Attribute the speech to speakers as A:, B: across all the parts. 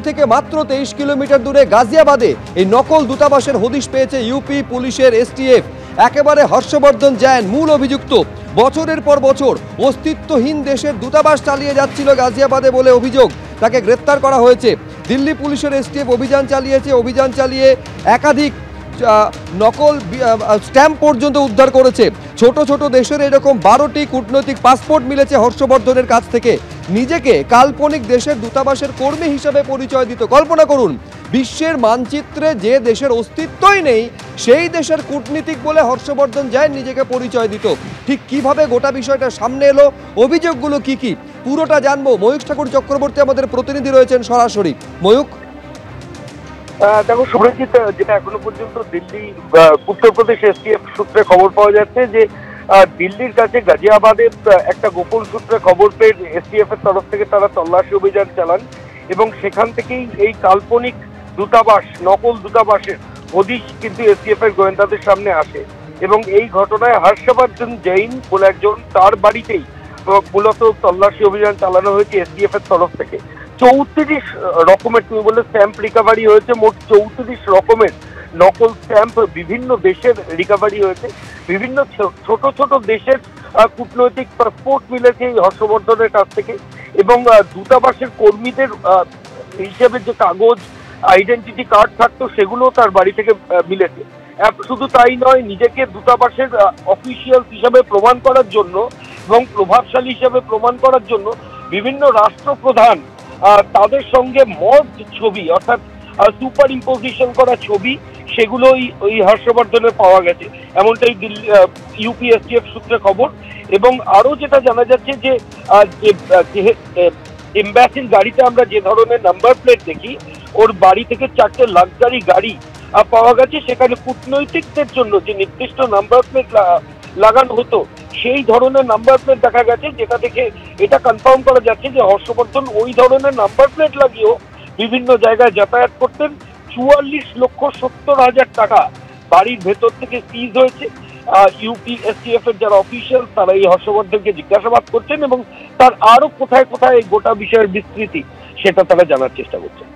A: থেকে মাত্র 23 কিলোমিটার দূরে গাজিয়াবাদে এই নকল দূতাবাসের হদিশ পেয়েছে ইউপি পুলিশের এসটিএফ। একেবারে হর্ষবর্ধন জৈন মূল অভিযুক্ত। বছরের পর বছর অস্তিত্বহীন দেশের দূতাবাস চালিয়ে যাচ্ছিল গাজিয়াবাদে বলে অভিযোগ। তাকে গ্রেপ্তার করা হয়েছে। দিল্লি পুলিশের এসটিএফ অভিযান চালিয়ে একাধিক নকল স্ট্যাম্প পর্যন্ত উদ্ধার করেছে। ছোট ছোট দেশের এরকম 12টি কূটনৈতিক পাসপোর্ট মিলেছে হর্ষবর্ধনের কাছ থেকে। নিজেকে কাল্পনিক দেশের দূতাবাসের কর্মী হিসেবে পরিচয় দিত। কল্পনা করুন, বিশ্বের মানচিত্রে যে দেশের অস্তিত্বই নেই সেই দেশের কূটনীতিক বলে হর্ষবর্ধন জৈন নিজেকে পরিচয় দিত। ঠিক কিভাবে গোটা বিষয়টা সামনে এলো, অভিযোগগুলো কি পুরোটা জানবো। ময়ূক ঠাকুর চক্রবর্তী আমাদের প্রতিনিধি রয়েছেন সরাসরি। ময়ূক,
B: দেখো শুভজিৎ, যেটা এখনো পর্যন্ত দিল্লি উত্তরপ্রদেশ এসটিএফ সূত্রে খবর পাওয়া যাচ্ছে যে দিল্লির কাছে গাজিয়াবাদের একটা গোপন সূত্রে খবর পেয়ে এসটিএফ এর তরফ থেকে তারা তল্লাশি অভিযান চালান এবং সেখান থেকেই এই কাল্পনিক দূতাবাস, নকল দূতাবাসের হদিশ কিন্তু এসটিএফ এর গোয়েন্দাদের সামনে আসে এবং এই ঘটনায় হর্ষবর্ধন জৈন বলে একজন, তার বাড়িতেই মূলত তল্লাশি অভিযান চালানো হয়েছে এসটিএফ এর তরফ থেকে। 34 রকমের, তুমি বলে স্ট্যাম্প রিকভারি হয়েছে, মোট 34 রকমের নকল স্ট্যাম্প বিভিন্ন দেশের রিকভারি হয়েছে। বিভিন্ন ছোট ছোট দেশের কূটনৈতিক পাসপোর্ট মিলেছে এই হর্ষবর্ধনের কাছ থেকে এবং দূতাবাসের কর্মীদের হিসেবে যে কাগজ, আইডেন্টিটি কার্ড থাকতো সেগুলো তার বাড়ি থেকে মিলেছে। শুধু তাই নয়, নিজেকে দূতাবাসের অফিসিয়াল হিসাবে প্রমাণ করার জন্য এবং প্রভাবশালী হিসাবে প্রমাণ করার জন্য বিভিন্ন রাষ্ট্রপ্রধান তাদের সঙ্গে মর্জ ছবি, অর্থাৎ সুপার ইম্পোজিশন করা ছবি, সেগুলোই ওই হর্ষবর্ধনের পাওয়া গেছে, এমনটাই দিল্লি ইউপি এসটিএফ সূত্রে খবর। এবং আরো যেটা জানা যাচ্ছে যে এম্বাসির গাড়িতে আমরা যে ধরনের নাম্বার প্লেট দেখি, ওর বাড়ি থেকে 4টে লাক্সারি গাড়ি পাওয়া গেছে। সেখানে কূটনৈতিকদের জন্য যে নির্দিষ্ট নাম্বার প্লেট লাগানো হতো সেই ধরনের নাম্বার প্লেট দেখা গেছে, যেটা থেকে এটা কনফার্ম করা যাচ্ছে যে হর্ষবর্ধন ওই ধরনের নাম্বার প্লেট লাগিয়েও বিভিন্ন জায়গায় যাতায়াত করতেন। 44,70,000 টাকা বাড়ির ভেতর থেকে সিজ হয়েছে। ইউপি এসটিএফ এর যারা অফিসিয়াল তারা এই হর্ষবর্ধনকে জিজ্ঞাসাবাদ করছেন এবং তার আরো কোথায় কোথায় এই গোটা বিষয়ের বিস্তৃতি সেটা তারা জানার চেষ্টা করছেন।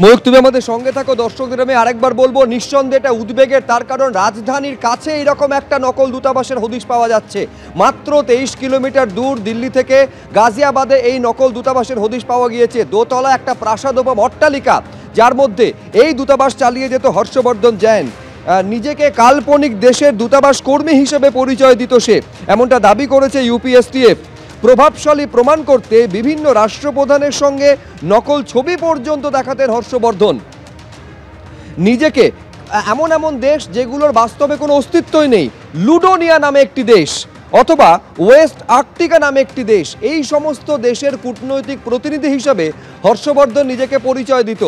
A: ময়ূক, তুমি আমাদের সঙ্গে থাকো। দর্শকদের আমি আরেকবার বলবো, নিঃসন্দেহে এটা উদ্বেগের, তার কারণ রাজধানীর কাছে এইরকম একটা নকল দূতাবাসের হদিশ পাওয়া যাচ্ছে। মাত্র 23 কিলোমিটার দূর দিল্লি থেকে গাজিয়াবাদে এই নকল দূতাবাসের হদিশ পাওয়া গিয়েছে। দোতলা একটা প্রাসাদোপম অট্টালিকা, যার মধ্যে এই দূতাবাস চালিয়ে যেত হর্ষবর্ধন জৈন। নিজেকে কাল্পনিক দেশের দূতাবাস কর্মী হিসেবে পরিচয় দিত সে, এমনটা দাবি করেছে ইউপিএসটিএফ। প্রভাবশালী প্রমাণ করতে বিভিন্ন রাষ্ট্রপ্রধানের সঙ্গে নকল ছবি পর্যন্ত দেখাতেন হর্ষবর্ধন। নিজেকে এমন এমন দেশ যেগুলোর বাস্তবে কোনো অস্তিত্বই নেই, লুডোনিয়া নামে একটি দেশ অথবা ওয়েস্ট আর্কটিকা নামে একটি দেশ, এই সমস্ত দেশের কূটনৈতিক প্রতিনিধি হিসেবে হর্ষবর্ধন নিজেকে পরিচয় দিত।